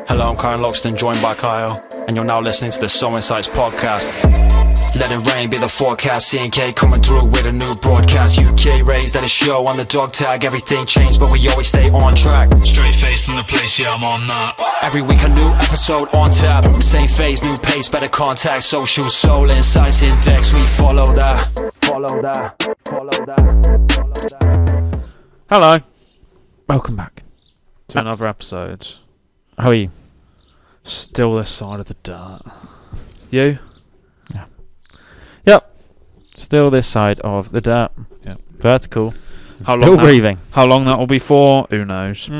Hello, I'm Kyle Loxton, joined by Kyle, and you're now listening to the SoulInsights podcast. Let it rain, be the forecast. C&K coming through with a new broadcast. UK raised at a show on the dog tag. Everything changed, but we always stay on track. Straight face in the place, yeah, I'm on that. Every week a new episode on tap. Same phase, new pace, better contact. Social SoulInsights index, we follow that. Follow that. Follow that. Follow that. Hello. Welcome back to another episode. How are you? Still this side of the dirt. You? Yeah. Yep. Still this side of the dirt. Yep. Vertical. Still breathing. How long that will be for? Who knows?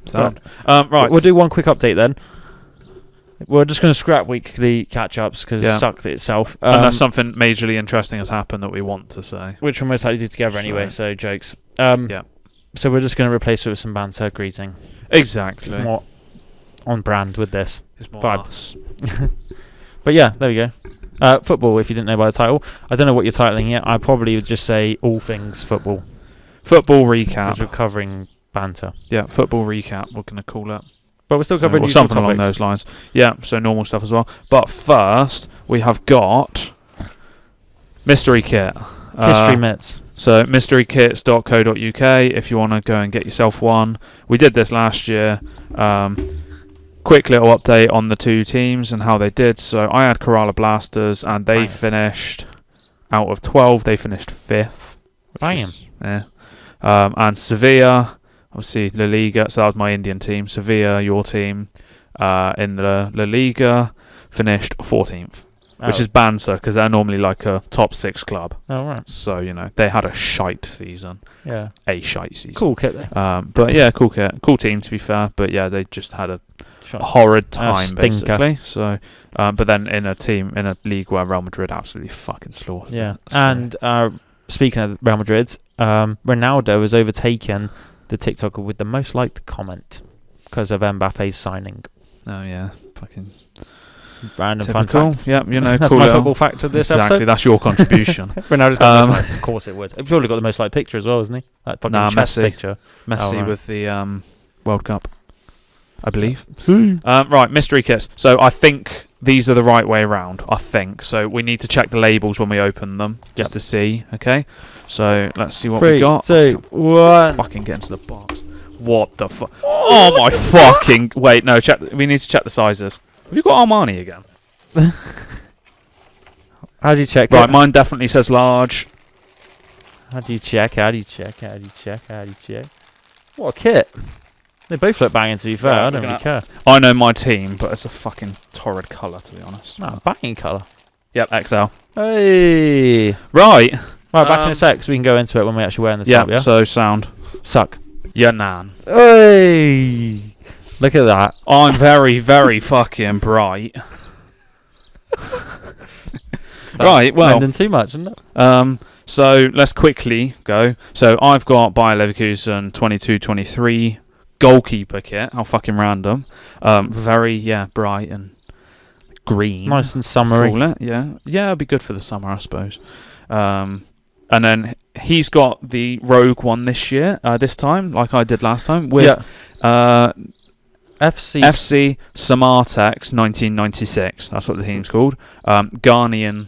Sound. Right. We'll do one quick update then. We're just going to scrap weekly catch-ups because it sucked itself. Unless something majorly interesting has happened that we want to say. Which we'll most likely do together anyway, so jokes. Yeah. So we're just going to replace it with some banter greeting. Exactly. It's more on brand with this. It's more vibe. us. But yeah, there we go. Football, if you didn't know by the title. I don't know what you're titling it. I probably would just say all things football. Football recap. Because we're covering banter. Yeah, football recap, we're going to call it. But we're still covering something along those lines. Yeah, so normal stuff as well. But first, we have got mystery kit. History mitts. So mysterykits.co.uk if you want to go and get yourself one. We did this last year. Quick little update on the two teams and how they did. So I had Kerala Blasters and they finished out of 12. They finished 5th. Banging. Yeah. And Sevilla, obviously La Liga. So that was my Indian team. Sevilla, your team, in the La Liga, finished 14th. Which is banter because they're normally like a top 6 club. Oh, right. So, they had a shite season. Yeah. A shite season. Cool kit, though. But yeah, cool kit. Cool team, to be fair. But yeah, they just had a horrid time, basically. So, but then in a league where Real Madrid absolutely fucking slaughtered. Yeah. So. And speaking of Real Madrid, Ronaldo has overtaken the TikToker with the most liked comment because of Mbappe's signing. Oh, yeah. Fucking... random typical. Fun fact. Yep, that's cool my football fact of this episode. Exactly, that's your contribution. Ronaldo's got the most liked. Of course it would. He's probably got the most liked picture as well, isn't he? That fucking chest picture. Messi with the World Cup, I believe. Right, mystery kits. So I think these are the right way around. I think so. We need to check the labels when we open them just to see. Okay. So let's see what we got. 3, 2, 1. Fucking get into the box. What the fuck? Oh my fucking! Wait, no. Check. We need to check the sizes. Have you got Armani again? How do you check? Right, mine definitely says large. How do you check? How do you check? How do you check? How do you check? What a kit! They both look banging, to be fair. I don't really care. I know my team, but it's a fucking torrid colour, to be honest. No, banging colour. Yep, XL. Hey! Right, back in a sec, so we can go into it when we actually wear this up, yeah? So sound. Suck. Yeah, nan. Hey! Look at that. I'm very, very fucking bright. Right, well. Blending too much, isn't it? So let's quickly go. So I've got Bayer Leverkusen 22-23 goalkeeper kit. How fucking random. Very, bright and green. Nice and summery. Call it. Yeah, it'd be good for the summer, I suppose. And then he's got the Rogue one this year, this time, like I did last time, with FC Samartex 1996. That's what the team's called. Ghanaian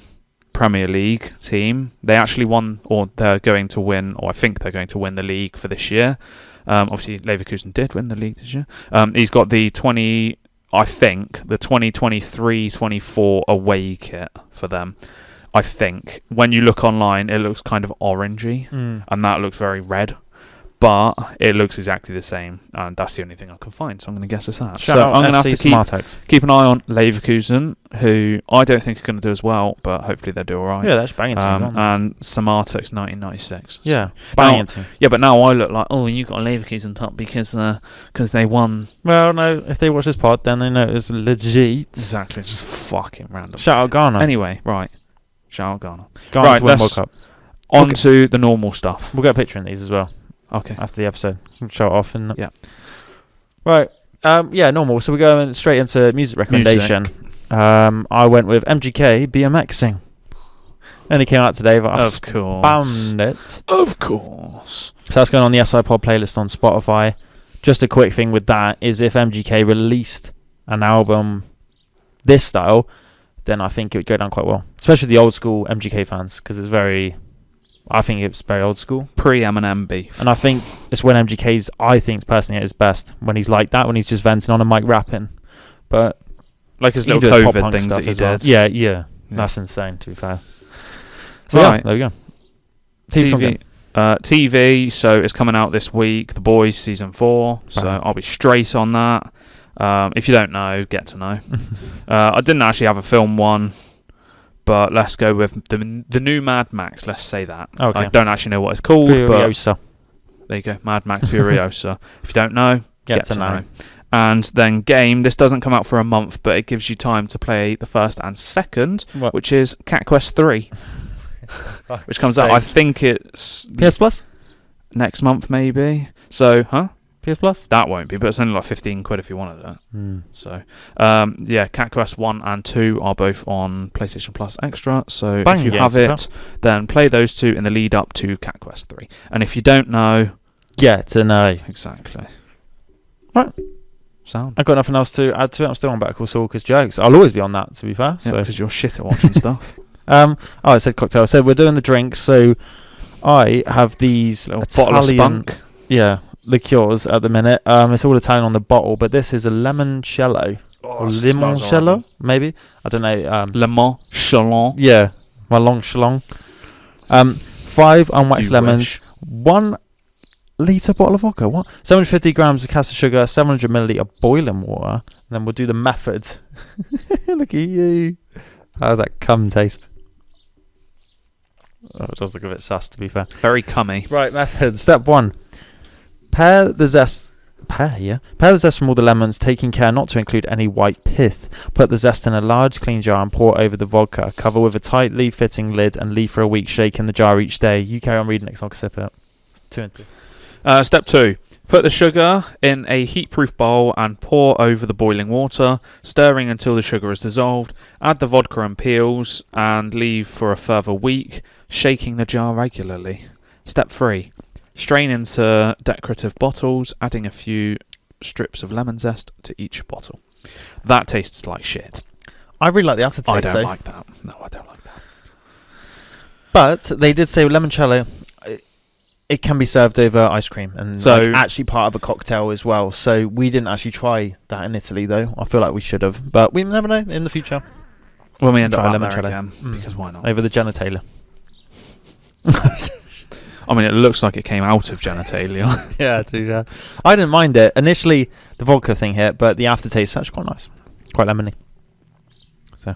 Premier League team. They actually won, or they're going to win, or I think they're going to win the league for this year. Obviously, Leverkusen did win the league this year. He's got the 2023-24 away kit for them. I think when you look online, it looks kind of orangey, and that looks very red. But it looks exactly the same, and that's the only thing I can find, so I'm going to guess it's that. Shout so I'm going to have to keep an eye on Leverkusen, who I don't think are going to do as well, but hopefully they'll do all right. Yeah, that's banging team. And Samartex 1996. Yeah, banging team. Yeah, but now I look like, you got a Leverkusen top because they won. Well, no, if they watch this pod, then they know it's legit. Exactly, just fucking random. Shout out Ghana. Anyway, right. Shout out Ghana. Right, to win World Cup. On to the normal stuff. We'll get a picture in these as well. Okay. After the episode. We'll show it off. Yeah. Right. Normal. So we're going straight into music recommendation. I went with MGK BMXing. Only came out today, but I found it. Of course. So that's going on the SI Pod playlist on Spotify. just a quick thing with that is if MGK released an album this style, then I think it would go down quite well, especially the old school MGK fans, because I think it's very old school. Pre-Eminem beef. And I think it's when MGK's, I think personally, at his best, when he's like that, when he's just venting on a mic rapping. But like his little COVID things that he did. Yeah. That's insane, to be fair. So right. There we go. TV, so it's coming out this week, The Boys Season 4, so I'll be straight on that. If you don't know, get to know. I didn't actually have a film one, but let's go with the new Mad Max, let's say that. Okay. I don't actually know what it's called. Furiosa. But there you go, Mad Max Furiosa. If you don't know, get to know. know. And then game, this doesn't come out for a month, but it gives you time to play the first and second, which is Cat Quest 3. Which comes out, I think it's PS Plus next month maybe. So, PS Plus? That won't be, but it's only like 15 quid if you wanted it. So, Cat Quest 1 and 2 are both on PlayStation Plus Extra. So if you have it, then play those two in the lead up to Cat Quest 3. And if you don't know, get to know. Exactly. Right. Sound. I've got nothing else to add to it. I'm still on Better Call Saul because jokes. I'll always be on that, to be fair. Yeah, because you're shit at watching stuff. I said cocktail. I said we're doing the drinks. So I have these little bottle of spunk. Yeah, liqueurs at the minute. It's all Italian on the bottle, but this is a limoncello. Or limoncello, maybe. I don't know. Limoncello. Yeah, my long shalong. 5 unwaxed lemons. 1 litre bottle of vodka. What? 750 grams of caster sugar. 700 milliliter boiling water. And then we'll do the method. Look at you. How's that cum taste? Oh, it does look a bit sus, to be fair. Very cummy. Right, method. Step 1. Pare the zest from all the lemons, taking care not to include any white pith. Put the zest in a large clean jar and pour over the vodka. Cover with a tightly fitting lid and leave for a week, shaking the jar each day. You carry on reading it, so I can sip it. 2 and 2. Step 2. Put the sugar in a heat-proof bowl and pour over the boiling water, stirring until the sugar is dissolved. Add the vodka and peels and leave for a further week, shaking the jar regularly. Step 3. Strain into decorative bottles, adding a few strips of lemon zest to each bottle. That tastes like shit. I really like the aftertaste. I don't like that. No, I don't like that. But they did say limoncello, it can be served over ice cream, and so it's actually part of a cocktail as well. So we didn't actually try that in Italy, though. I feel like we should have, but we never know in the future. When we end up there again, because why not? Over the genitalia. I mean, it looks like it came out of genitalia. Yeah, too. I didn't mind it initially. The vodka thing hit, but the aftertaste is actually quite nice, quite lemony. So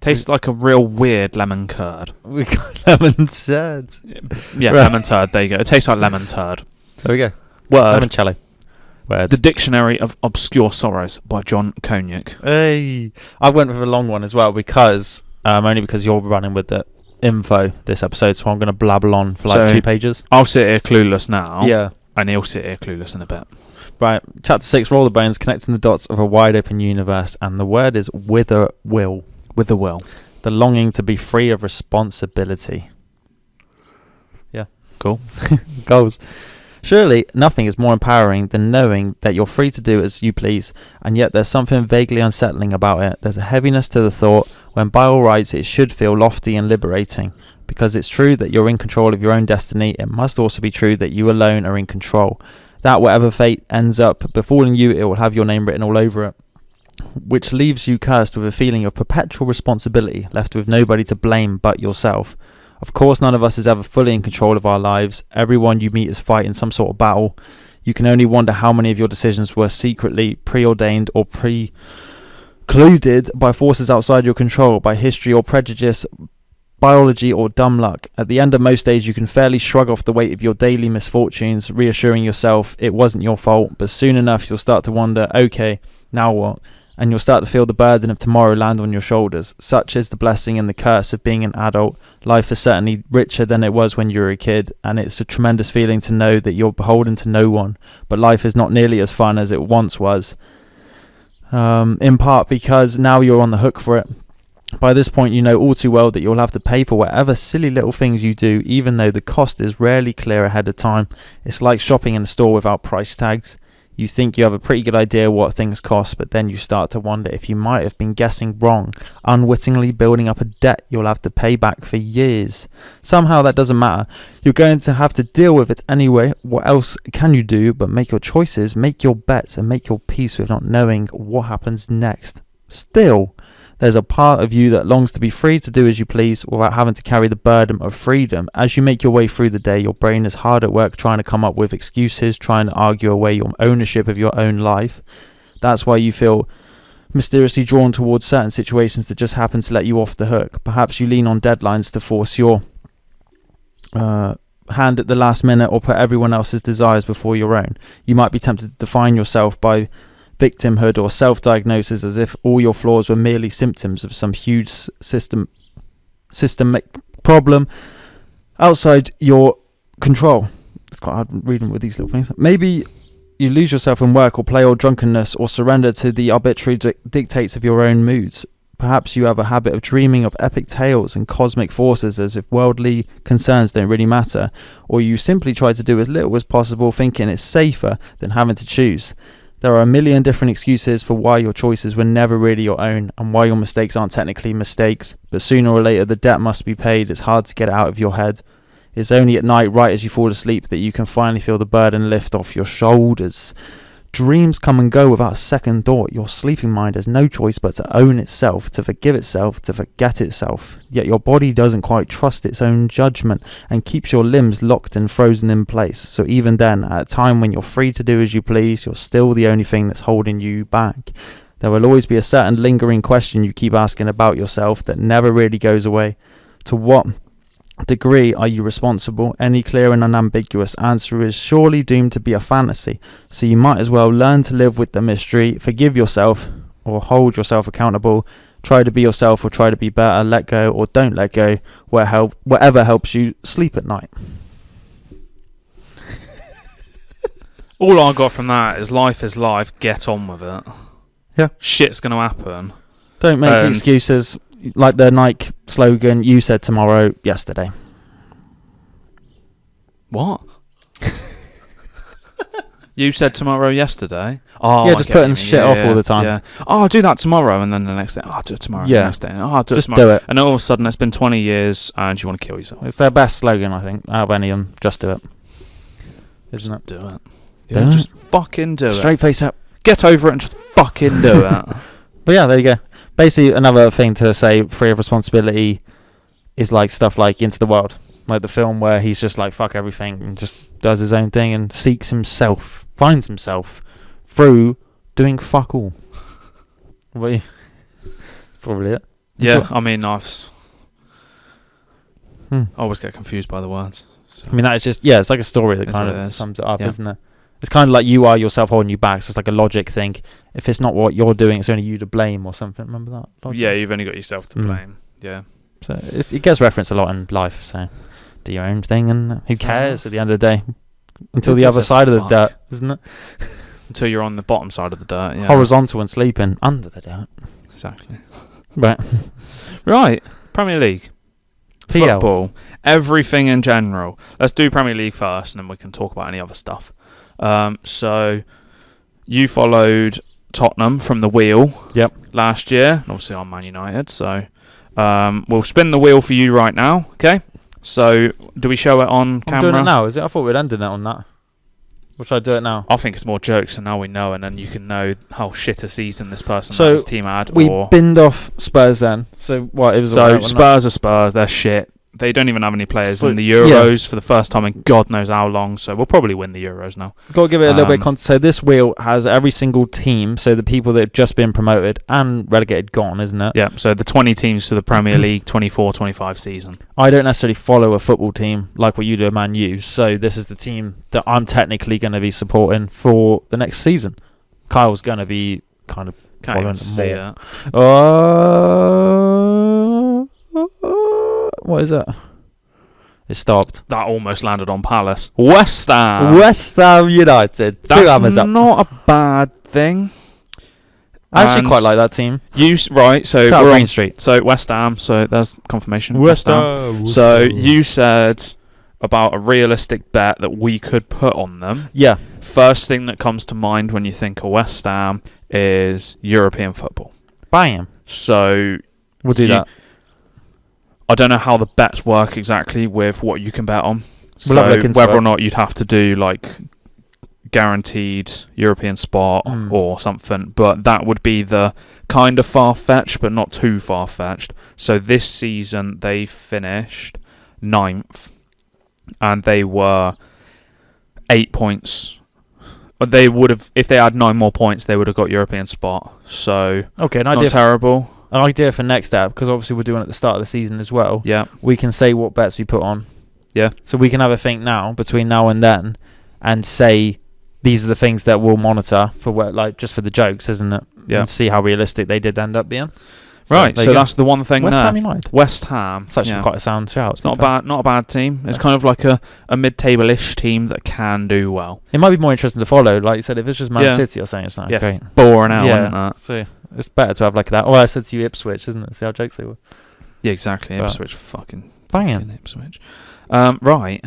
tastes like a real weird lemon curd. We got lemon turd. Yeah, right. Lemon turd. There you go. It tastes like lemon turd. There we go. Word. Limoncello. Word. The Dictionary of Obscure Sorrows by John Cognac. Hey, I went with a long one as well because only because you're running with the info this episode, so I'm going to blabble on for like 2 pages. I'll sit here clueless now. Yeah. And he'll sit here clueless in a bit. Right. Chapter 6, Roll the Bones, connecting the dots of a wide open universe, and the word is whither will. With the will. The longing to be free of responsibility. Yeah. Cool. Goals. Surely nothing is more empowering than knowing that you're free to do as you please, and yet there's something vaguely unsettling about it. There's a heaviness to the thought when by all rights it should feel lofty and liberating. Because it's true that you're in control of your own destiny, it must also be true that you alone are in control. That whatever fate ends up befalling you, it will have your name written all over it. Which leaves you cursed with a feeling of perpetual responsibility, left with nobody to blame but yourself. Of course, none of us is ever fully in control of our lives. Everyone you meet is fighting some sort of battle. You can only wonder how many of your decisions were secretly preordained or precluded by forces outside your control, by history or prejudice, biology or dumb luck. At the end of most days, you can fairly shrug off the weight of your daily misfortunes, reassuring yourself it wasn't your fault, but soon enough you'll start to wonder, okay, now what? And you'll start to feel the burden of tomorrow land on your shoulders. Such is the blessing and the curse of being an adult. Life is certainly richer than it was when you were a kid, and it's a tremendous feeling to know that you're beholden to no one, but life is not nearly as fun as it once was. In part because now you're on the hook for it. By this point, you know all too well that you'll have to pay for whatever silly little things you do, even though the cost is rarely clear ahead of time. It's like shopping in a store without price tags. You think you have a pretty good idea what things cost, but then you start to wonder if you might have been guessing wrong, unwittingly building up a debt you'll have to pay back for years. Somehow that doesn't matter. You're going to have to deal with it anyway. What else can you do but make your choices, make your bets, and make your peace with not knowing what happens next? Still, there's a part of you that longs to be free to do as you please without having to carry the burden of freedom. As you make your way through the day, your brain is hard at work trying to come up with excuses, trying to argue away your ownership of your own life. That's why you feel mysteriously drawn towards certain situations that just happen to let you off the hook. Perhaps you lean on deadlines to force your hand at the last minute or put everyone else's desires before your own. You might be tempted to define yourself by victimhood or self-diagnosis as if all your flaws were merely symptoms of some huge systemic problem outside your control. It's quite hard reading with these little things. Maybe you lose yourself in work or play or drunkenness or surrender to the arbitrary dictates of your own moods. Perhaps you have a habit of dreaming of epic tales and cosmic forces as if worldly concerns don't really matter, or you simply try to do as little as possible thinking it's safer than having to choose. There are a million different excuses for why your choices were never really your own and why your mistakes aren't technically mistakes, but sooner or later the debt must be paid. It's hard to get it out of your head. It's only at night, right as you fall asleep, that you can finally feel the burden lift off your shoulders. Dreams come and go without a second thought. Your sleeping mind has no choice but to own itself, to forgive itself, to forget itself. Yet your body doesn't quite trust its own judgment and keeps your limbs locked and frozen in place. So even then, at a time when you're free to do as you please, you're still the only thing that's holding you back. There will always be a certain lingering question you keep asking about yourself that never really goes away. To what degree are you responsible? Any clear and unambiguous answer is surely doomed to be a fantasy, so you might as well learn to live with the mystery, forgive yourself or hold yourself accountable, try to be yourself or try to be better, let go or don't let go, whatever helps you sleep at night. All I got from that is life, get on with it. Yeah. Shit's going to happen. Don't make excuses. Like the Nike slogan, you said tomorrow, yesterday. What? You said tomorrow, yesterday? Oh, yeah, just putting shit off all the time. Yeah. Oh, I'll do that tomorrow, and then the next day, oh, I'll do it tomorrow. Yeah. The next day, oh, I'll do just it tomorrow. do it. And all of a sudden, it's been 20 years, and you want to kill yourself. It's their best slogan, I think, out of any of them. Just do it. Isn't it? Do it. Yeah, just fucking do it. Straight face up. Get over it and just fucking do it. But yeah, there you go. Basically, another thing to say, free of responsibility, is like stuff like Into the World. Like the film where he's just like, fuck everything, and just does his own thing and seeks himself, finds himself, through doing fuck all. Probably it. Yeah, I mean, I always get confused by the words. So. I mean, that is just, yeah, it's like a story that kind of sums it up, isn't it? It's kind of like you are yourself holding you back, so it's like a logic thing. If it's not what you're doing, it's only you to blame or something. Remember that logic? Yeah, you've only got yourself to blame. Yeah. So it gets referenced a lot in life, so do your own thing, and who cares at the end of the day? Until the other side of the dirt, isn't it? Until you're on the bottom side of the dirt, yeah. Horizontal and sleeping under the dirt. Exactly. Right. Right. Premier League. PL. Football. Everything in general. Let's do Premier League first, and then we can talk about any other stuff. So you followed Tottenham from the wheel last year. Obviously, I'm Man United, so we'll spin the wheel for you right now, okay? So, do we show it on camera? I'm doing it now, is it? I thought we'd ended it on that. Or should I do it now? I think it's more jokes, so now we know, and then you can know how shit a season this person and his team had. We binned off Spurs then. So what? It was Spurs are Spurs. They're shit. They don't even have any players in the Euros for the first time in God knows how long, so we'll probably win the Euros now. Got to give it a little bit of context. So this wheel has every single team, so the people that have just been promoted and relegated gone, isn't it? Yeah, so the 20 teams to the Premier League 24-25 season. I don't necessarily follow a football team like what you do at Man U, so this is the team that I'm technically going to be supporting for the next season. Kyle's going to be kind of following more. What is it? It stopped. That almost landed on Palace. West Ham United. That's not a bad thing. I actually And quite like that team. Right, so It's out of we're Green on- Street. So West Ham, so there's confirmation. West Ham. Ham. So you said about a realistic bet that we could put on them. Yeah. First thing that comes to mind when you think of West Ham is European football. Bam. So We'll do that. I don't know how the bets work exactly with what you can bet on. We'll have a look into whether it. or not you'd have to do like guaranteed European spot or something, but that would be the kind of far-fetched but not too far-fetched. So this season they finished 9th and they were 8 points. They would have, if they had 9 more points, they would have got European spot. So Okay, an not idea. terrible. An idea for next step, because obviously we're doing it at the start of the season as well. Yeah. We can say what bets we put on. Yeah. So we can have a think now, between now and then, and say these are the things that we'll monitor for where, like, just for the jokes, isn't it? Yeah. And see how realistic they did end up being. Right. there So you go. that's the one thing West there. Ham United. West Ham. It's actually quite a sound shout. It's not a bad team. It's kind of like a mid-table-ish team that can do well. It might be more interesting to follow. Like you said, if it's just Man Yeah. City or something, it's not Yeah. great. Boring out, Yeah. isn't it? So it's better to have like that. Oh, I said to you Ipswich, isn't it? See how jokes they were. Yeah, exactly. Right. Ipswich, fucking Banging. Ipswich. Right.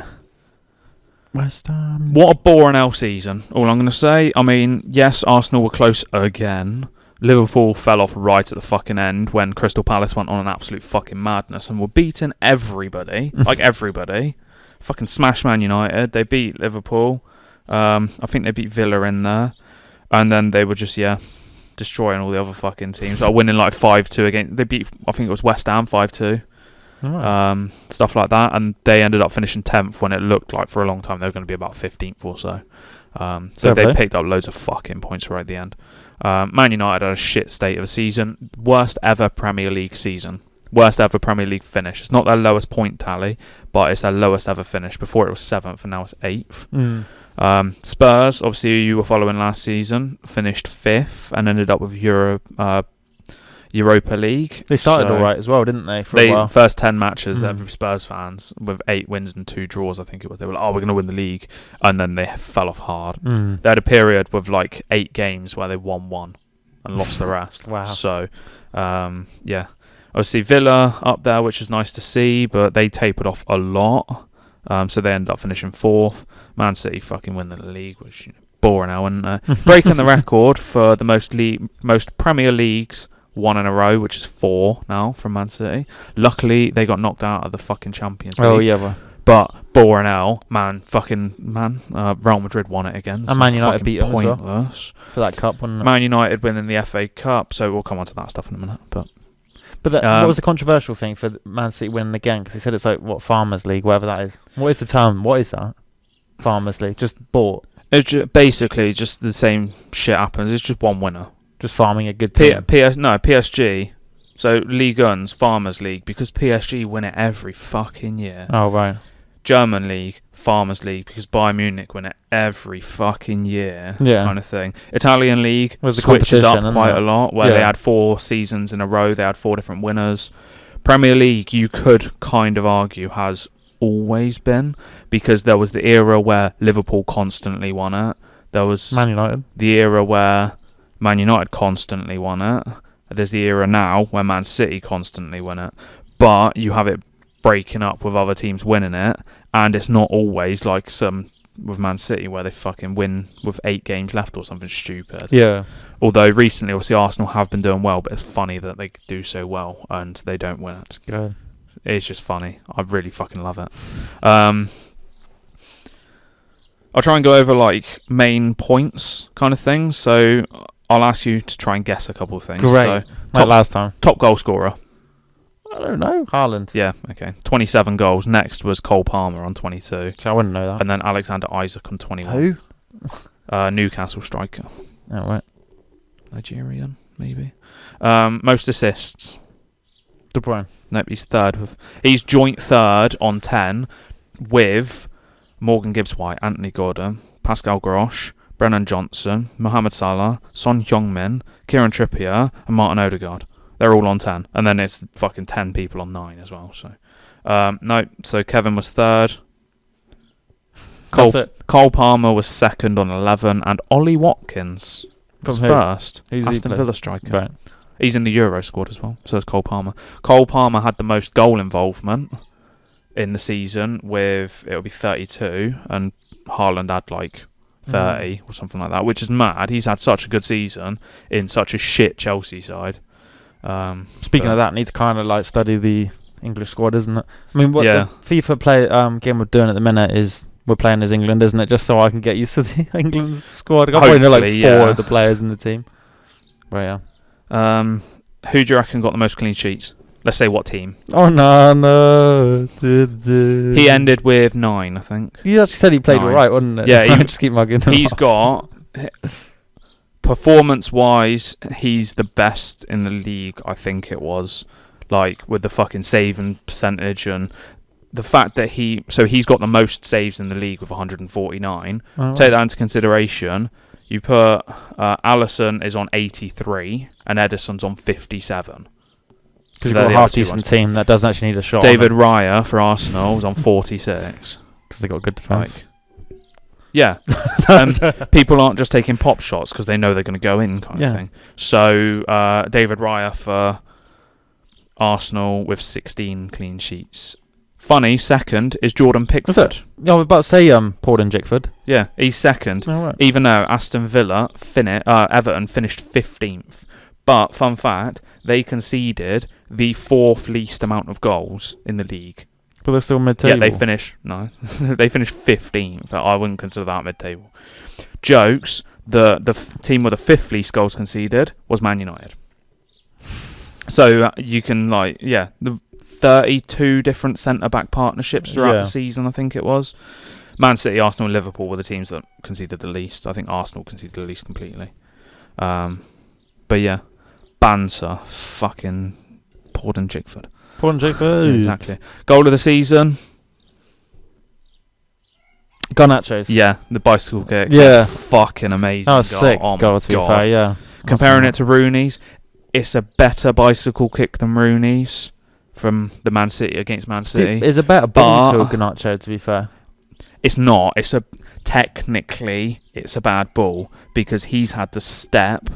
West Ham. What a boring L season. All I'm going to say. I mean, yes, Arsenal were close again. Liverpool fell off right at the fucking end when Crystal Palace went on an absolute fucking madness and were beating everybody. Like everybody. Fucking smash Man United. They beat Liverpool. I think they beat Villa in there. And then they were just, destroying all the other fucking teams. Like winning like 5-2 against. They beat, I think it was West Ham 5-2. Oh. Stuff like that. And they ended up finishing 10th when it looked like for a long time they were going to be about 15th or so. So Fair they play. picked up loads of fucking points right at the end. Man United had a shit state of a season. Worst ever Premier League season. Worst ever Premier League finish. It's not their lowest point tally, but it's their lowest ever finish. Before it was 7th and now it's 8th. Spurs, obviously you were following last season, finished 5th and ended up with Europa League. They started So all right as well, didn't they? For a while. first 10 matches, every Spurs fans with 8 wins and 2 draws, I think it was. They were like, "Oh, we're going to win the league," and then they fell off hard. They had a period with like 8 games where they won 1 and lost the rest. Wow. So, obviously Villa up there, which is nice to see, but they tapered off a lot. So they ended up finishing 4th. Man City fucking win the league, which boring now, and breaking the record for the most Premier Leagues won in a row, which is 4 now from Man City. Luckily, they got knocked out of the fucking Champions League. Oh yeah, well. But boring out, Real Madrid won it again. And Man United fucking beat them as well. pointless. For that cup, wasn't it? Man United winning the FA Cup, so we'll come on to that stuff in a minute. But what was the controversial thing for Man City winning again? Because he said it's like Farmers League, whatever that is. What is the term? What is that? Farmers League, just bought, it's basically just the same shit happens. It's just one winner. just farming a good team. PSG. So Ligue 1's Farmers League, because PSG win it every fucking year. Oh right. German League, Farmers League, because Bayern Munich win it every fucking year, Yeah. kind of thing. Italian League Was the switches up competition, isn't quite it? a lot, where Yeah. they had 4 seasons in a row, they had 4 different winners. Premier League, you could kind of argue, has always been, because there was the era where Liverpool constantly won it. There was Man United. the era where Man United constantly won it. There's the era now where Man City constantly win it. But you have it breaking up with other teams winning it, and it's not always like some with Man City where they fucking win with 8 games left or something stupid. Yeah. Although recently, obviously, Arsenal have been doing well, but it's funny that they do so well and they don't win it. Good. It's just funny. I really fucking love it. I'll try and go over like main points kind of things. So I'll ask you to try and guess a couple of things. Great. So, Like last time. top goal scorer. I don't know. Haaland. Yeah, okay. 27 goals. Next was Cole Palmer on 22. So I wouldn't know that. And then Alexander Isaac on 21. Who? Newcastle striker. Oh, right. Nigerian, maybe. Most assists. De Bruyne. Nope, he's third. He's joint third on 10 with Morgan Gibbs-White, Anthony Gordon, Pascal Grosch, Brennan Johnson, Mohamed Salah, Son Heung-min, Kieran Trippier, and Martin Odegaard. They're all on 10. And then it's fucking 10 people on 9 as well. So, no. So Kevin was third. That's it. Cole Palmer was second on 11. And Ollie Watkins From was who? first. Who's he Aston played? Villa striker. Right. He's in the Euro squad as well. So is Cole Palmer. Cole Palmer had the most goal involvement in the season with, it'll be 32, and Haaland had like 30 or something like that, which is mad. He's had such a good season in such a shit Chelsea side. Speaking of that, I need to kind of like study the English squad, isn't it? I mean, what Yeah. the FIFA game we're doing at the minute is we're playing as England, isn't it? Just so I can get used to the England squad. I probably know like Hopefully, four yeah. of the players in the team. Right, yeah. Who do you reckon got the most clean sheets? Let's say what team. Oh no. He ended with 9, I think. You actually said he played 9. all right, wasn't it? Yeah, he- just keep mugging him. He's got, performance-wise, he's the best in the league, I think it was. Like, with the fucking saving percentage and the fact that he's got the most saves in the league with 149. Oh, Take that into consideration. You put Alisson is on 83 and Edison's on 57. because you've They're got a the other two half-decent ones. team that doesn't actually need a shot. David Raya for Arsenal was on 46. Because they got good defence. Like, yeah. People aren't just taking pop shots because they know they're going to go in kind of thing. So David Raya for Arsenal with 16 clean sheets. Funny, second is Jordan Pickford. Was it? Yeah, I was about to say Paul Jickford. Yeah, he's second. Oh, right. Even though Aston Villa, Everton finished 15th. But, fun fact, they conceded the 4th least amount of goals in the league. But they're still mid-table. Yeah, they finished 15th. I wouldn't consider that mid-table. Jokes, the team with the 5th least goals conceded was Man United. So you can, the 32 different centre-back partnerships throughout the season, I think it was. Man City, Arsenal and Liverpool were the teams that conceded the least. I think Arsenal conceded the least completely. But yeah, banter, fucking Paul and Jickford. Paul Jickford. Yeah, exactly. Goal of the season? Garnacho's. Yeah, the bicycle kick. Yeah. Fucking amazing. That was sick. Oh goal, my to be God. fair, yeah. Comparing it to Rooney's, it's a better bicycle kick than Rooney's from the Man City against Man City. It's a better ball to But- Garnacho, to be fair. It's not. Technically, it's a bad ball because he's had to step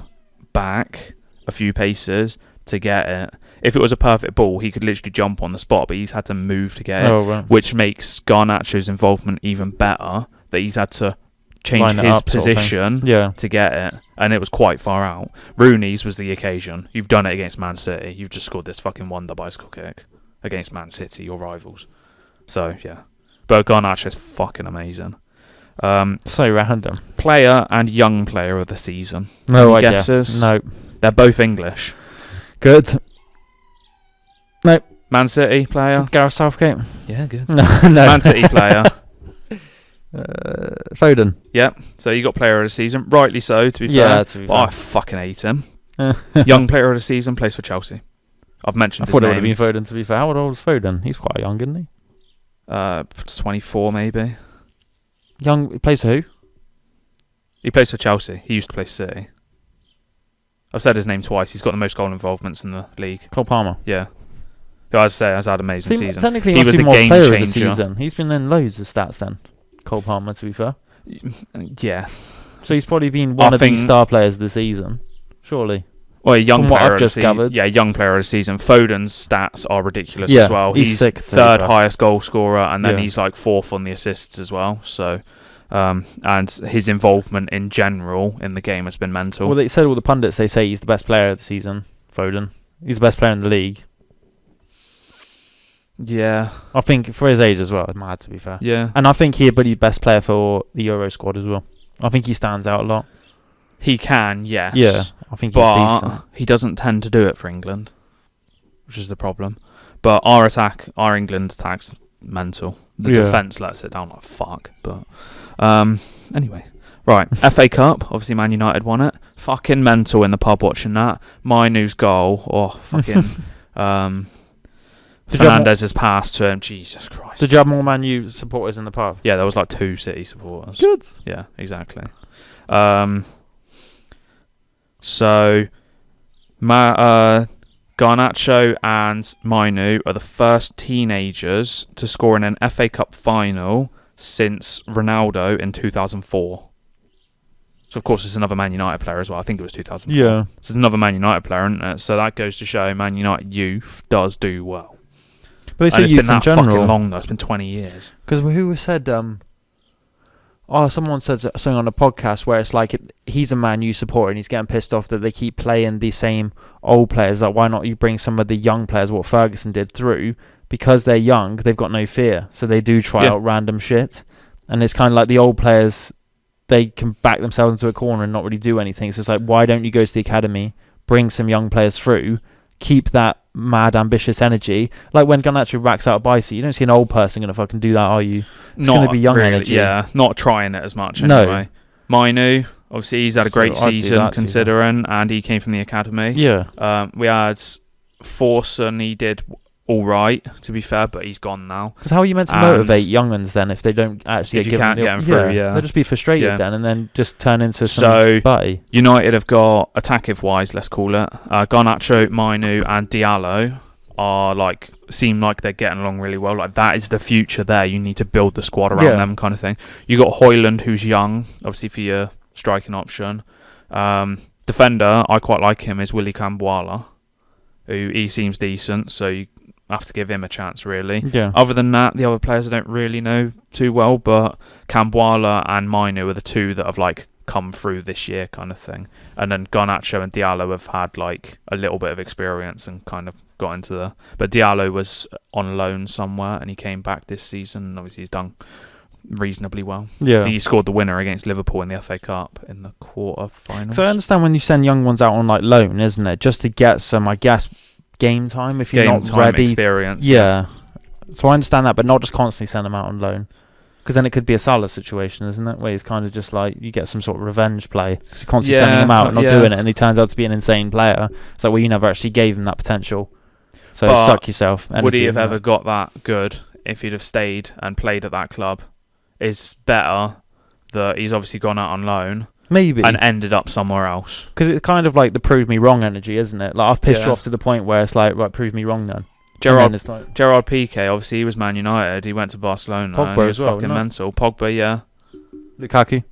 back a few paces to get it. If it was a perfect ball, he could literally jump on the spot, but he's had to move to get it, Oh, right. which makes Garnacho's involvement even better, that he's had to change Line it his up, sort of thing. position Yeah. to get it, and it was quite far out. Rooney's was the occasion. You've done it against Man City. You've just scored this fucking wonder bicycle kick against Man City, your rivals. So, yeah. But Garnacho's fucking amazing. So random. Player and young player of the season. No Any idea. guesses? No. They're both English. Good. No. Man City player? Gareth Southgate. Yeah, good. No. no. Man City player. Foden. Yep. So you got player of the season. Rightly so, to be fair. Yeah, to be But I fair. fucking hate him. Young player of the season, plays for Chelsea. I've I mentioned thought it his would name. have been Foden, to be fair. How old was Foden? He's quite young, isn't he? 24 maybe. Young. He plays for who? He plays for Chelsea. He used to play for City. I've said his name twice. He's got the most goal involvements in the league. Cole Palmer. Yeah. As I say, has had an amazing season. Technically, He he was was the more game player of the changer. season. He's been in loads of stats then. Cole Palmer, to be fair. Yeah. So he's probably been one I of the think- star players of the season. Surely. Well, young From what player I've of the just season. gathered. Yeah, young player of the season. Foden's stats are ridiculous Yeah, as well. he's sick, to be third fair. highest goal scorer, and then Yeah. he's like 4th on the assists as well. So, and his involvement in general in the game has been mental. Well, they said all the pundits, they say he's the best player of the season, Foden. He's the best player in the league. Yeah, I think for his age as well, it's mad to be fair. yeah. And I think he'd be the best player for the Euro squad as well. I think he stands out a lot. He can, yes. Yeah, I think he's But decent. he doesn't tend to do it for England, which is the problem. But our England attack's mental. The Yeah. defence lets it down like fuck. But anyway, right. FA Cup. Obviously, Man United won it. Fucking mental in the pub watching that. Mainu's goal. Oh, fucking. Did you have Fernandez's pass to him. Jesus Christ. Did you have more Man U supporters in the pub? Yeah, there was like 2 City supporters. Good. Yeah, exactly. So, Garnacho and Mainu are the first teenagers to score in an FA Cup final since Ronaldo in 2004. So, of course, it's another Man United player as well. I think it was 2004. Yeah. So it's another Man United player, isn't it? So that goes to show Man United youth does do well. But they say And it's youth been that in general. fucking long, though. It's been 20 years. Because who said, someone said something on a podcast where it's like he's a Man U supporter and he's getting pissed off that they keep playing the same old players. Like, why not you bring some of the young players, what Ferguson did, through? Because they're young, they've got no fear. So they do try out random shit. And it's kind of like the old players, they can back themselves into a corner and not really do anything. So it's like, why don't you go to the academy, bring some young players through, keep that mad ambitious energy? Like when Garnacho racks out a bicycle, you don't see an old person going to fucking do that, are you? It's going to be young really, energy. Yeah, not trying it as much anyway. Mainu, obviously he's had a great season considering, and he came from the academy. Yeah. We had Forson, he did all right, to be fair, but he's gone now. Because how are you meant to motivate young ones then if they don't actually if you can't get them through? They'll just be frustrated then and then just turn into some buddy. United have got, attacking wise, let's call it, Garnacho, Mainu and Diallo are seem like they're getting along really well. Like, that is the future there. You need to build the squad around them, kind of thing. You got Højlund, who's young, obviously, for your striking option. Defender, I quite like him, is Willy Cambuala, who he seems decent, so you have to give him a chance, really. Yeah. Other than that, the other players I don't really know too well, but Cambuala and Mainu are the two that have come through this year, kind of thing. And then Garnacho and Diallo have had a little bit of experience and kind of got into the. But Diallo was on loan somewhere and he came back this season. And obviously, he's done reasonably well. Yeah. He scored the winner against Liverpool in the FA Cup in the quarter-finals. So I understand when you send young ones out on loan, isn't it? Just to get some, I guess, game time if you're not ready. Experience. Yeah. So I understand that, but not just constantly send them out on loan. Because then it could be a Salah situation, isn't it? Where he's kind of just you get some sort of revenge play. Because you're constantly sending him out and not doing it, and he turns out to be an insane player. It's like, well, you never actually gave him that potential. So suck yourself. Would he have ever got that good if he'd have stayed and played at that club? It's better that he's obviously gone out on loan. Maybe. And ended up somewhere else. Because it's kind of the prove me wrong energy, isn't it? I've pissed you off to the point where it's right, prove me wrong then. Gerard Piqué, obviously, he was Man United. He went to Barcelona. Pogba and he was as well, fucking mental. Pogba, yeah. Lukaku.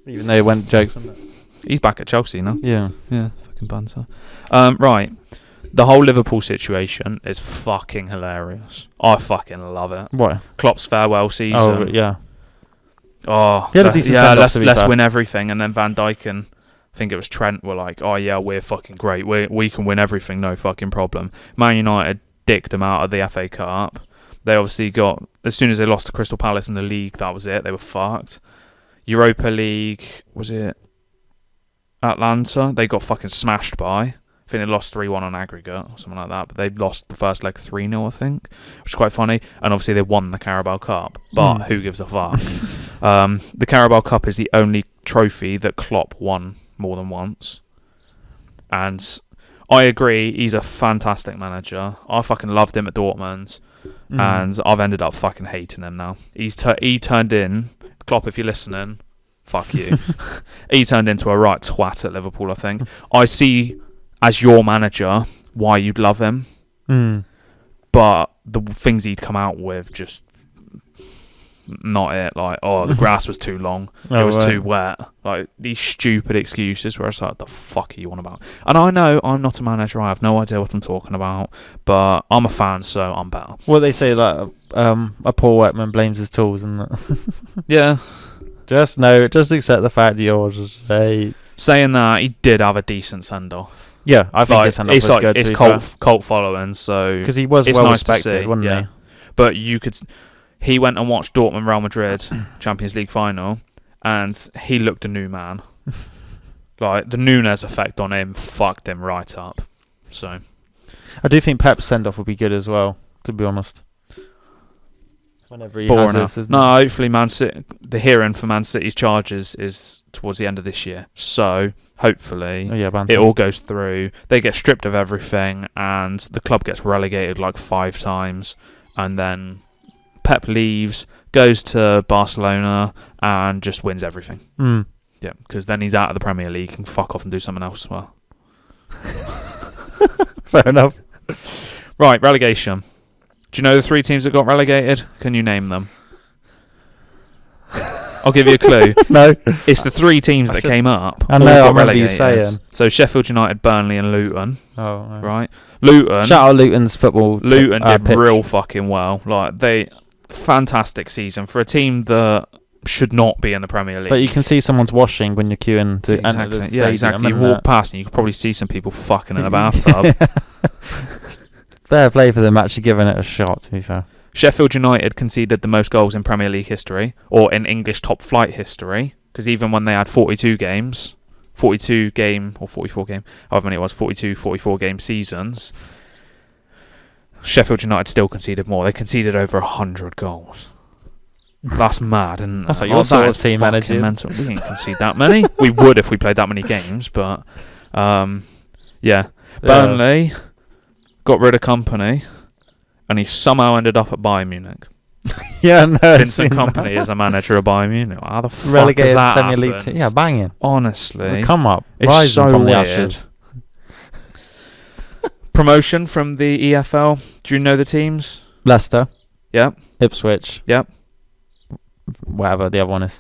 Even though it went jokes on that. He's back at Chelsea now. Yeah. Yeah, fucking banter. Right. The whole Liverpool situation is fucking hilarious. I fucking love it. What? Klopp's farewell season. Oh, yeah. Oh, let's win everything. And then Van Dijk and I think it was Trent were like, oh yeah, we're fucking great. We can win everything, no fucking problem. Man United dicked them out of the FA Cup. They obviously got, as soon as they lost to Crystal Palace in the league, that was it. They were fucked. Europa League, was it Atlanta? They got fucking smashed by. I think they lost 3-1 on aggregate or something like that, but they lost the first leg 3-0, I think, which is quite funny. And obviously they won the Carabao Cup, but who gives a fuck? The Carabao Cup is the only trophy that Klopp won more than once. And I agree, he's a fantastic manager. I fucking loved him at Dortmund, and I've ended up fucking hating him now. He turned in, Klopp, if you're listening, fuck you. He turned into a right twat at Liverpool, I think. I see, as your manager, why you'd love him. But the things he'd come out with, just not it. The grass was too long. It was too wet. These stupid excuses where it's the fuck are you on about? And I know I'm not a manager. I have no idea what I'm talking about. But I'm a fan, so I'm better. Well, they say that a poor workman blames his tools, isn't it? Yeah. Just accept the fact that you're just hate. Saying that, he did have a decent send-off. Yeah, I think his send-off was good. It's cult following, so because he was well respected, wasn't he? But he went and watched Dortmund Real Madrid Champions League final, and he looked a new man. The Nunez effect on him fucked him right up. So I do think Pep's send-off would be good as well, to be honest. Whenever he boring has this, no, hopefully Man City, the hearing for Man City's charges is towards the end of this year. So hopefully it all goes through. They get stripped of everything, and the club gets relegated 5 times, and then Pep leaves, goes to Barcelona, and just wins everything. Yeah, because then he's out of the Premier League and fuck off and do something else as well. Fair enough. Right, relegation. Do you know the 3 teams that got relegated? Can you name them? I'll give you a clue. No. It's the three teams that came up. I know, all I got remember you relegated. saying. So Sheffield United, Burnley and Luton, Oh, no. right? Luton. Shout out Luton's football. Luton did pitch. real fucking well. Fantastic season for a team that should not be in the Premier League. But you can see someone's washing when you're queuing to enter Exactly. the Yeah, stadium. exactly. You Remember walk past and you could probably see some people fucking in a bathtub. Fair play for them actually giving it a shot, to be fair. Sheffield United conceded the most goals in Premier League history, or in English top flight history, because even when they had 42 games, 42 game, or 44 game, however many it was, 42, 44 game seasons, Sheffield United still conceded more. They conceded over 100 goals. That's mad, and That's like your sort of team manager. Mental. We didn't concede that many. We would if we played that many games, but Burnley got rid of Company, and he somehow ended up at Bayern Munich. Yeah, no. Vincent Company is a manager of Bayern Munich. How the fuck Relegated does that Premier League happen? team. Yeah, banging. Honestly, Come up. it's Rising so from the weird. ashes. Promotion from the EFL. Do you know the teams? Leicester. Yep. Ipswich. Yep. Whatever the other one is.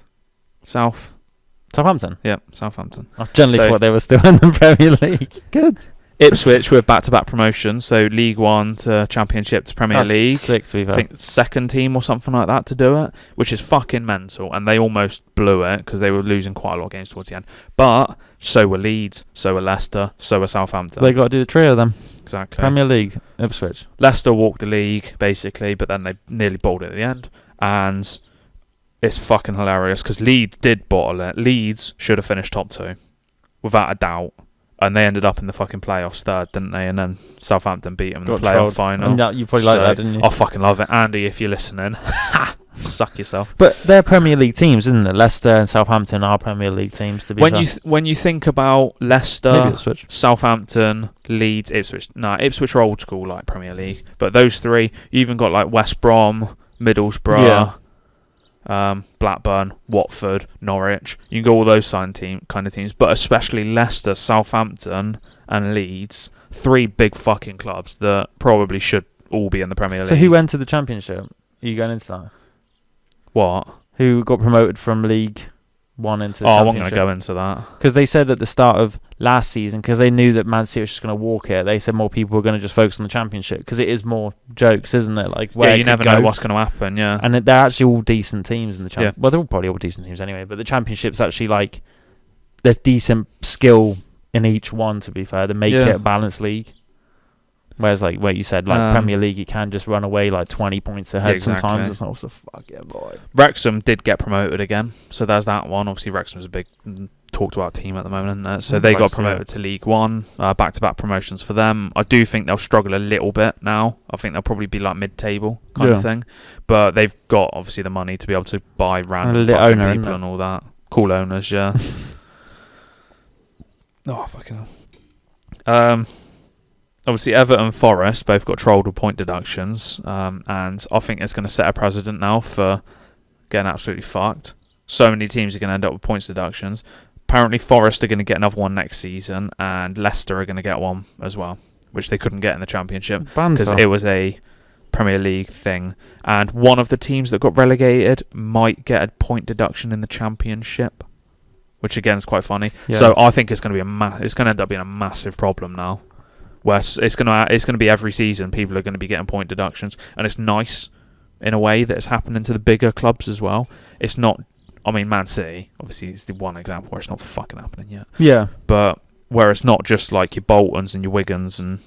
Southampton. Yep. Southampton. I generally So- thought they were still in the Premier League. Good. Ipswich with back-to-back promotions, so League One to Championship to Premier That's League. sick, to be I fair. think second team or something like that to do it, which is fucking mental. And they almost blew it because they were losing quite a lot of games towards the end. But so were Leeds, so were Leicester, so were Southampton. They got to do the trio then. Exactly. Premier League, Ipswich. Leicester walked the league basically, but then they nearly bowled it at the end. And it's fucking hilarious because Leeds did bottle it. Leeds should have finished top two, without a doubt. And they ended up in the fucking playoffs third, didn't they? And then Southampton beat them in the Got playoff trolled. final. And that, you probably like that, didn't you? I fucking love it. Andy, if you're listening, suck yourself. But they're Premier League teams, isn't it? Leicester and Southampton are Premier League teams, to be fair. When you think about Maybe Leicester, Ipswich. Southampton, Leeds, Ipswich. No, Ipswich are old school, like Premier League. But those three, you even got like West Brom, Middlesbrough, Blackburn, Watford, Norwich. You can go all those kind of teams, but especially Leicester, Southampton, and Leeds. Three big fucking clubs that probably should all be in the Premier League. So who entered the Championship? Are you going into that? What? Who got promoted from League One into the I wasn't Championship? going to go into that. Because they said at the start of last season, because they knew that Man City was just going to walk it, they said more people were going to just focus on the Championship, because it is more jokes, isn't it? Like where Yeah, it you could never go. know what's going to happen, yeah. And they're actually all decent teams in the Championship. Yeah. Well, they're all probably all decent teams anyway, but the Championship's actually like, there's decent skill in each one, to be fair, to make it a balanced league. Whereas, like what you said, like Premier League, you can just run away like 20 points ahead sometimes. It's not so fuck yeah, boy. Wrexham did get promoted again, so there's that one. Obviously, Wrexham's a big talked about team at the moment, isn't it? So they got promoted to League One, back-to-back promotions for them. I do think they'll struggle a little bit now. I think they'll probably be like mid-table kind of thing, but they've got obviously the money to be able to buy random fucking people and all that. Cool owners, yeah. Oh fucking hell. Obviously, Everton and Forest both got trolled with point deductions, and I think it's going to set a precedent now for getting absolutely fucked. So many teams are going to end up with points deductions. Apparently, Forest are going to get another one next season, and Leicester are going to get one as well, which they couldn't get in the Championship because it was a Premier League thing. And one of the teams that got relegated might get a point deduction in the Championship, which again is quite funny. Yeah. So I think it's going to be it's going to end up being a massive problem now, where it's going to be every season people are going to be getting point deductions, and it's nice in a way that it's happening to the bigger clubs as well. It's not. I mean, Man City obviously is the one example where it's not fucking happening yet. Yeah, but where it's not just like your Boltons and your Wigans and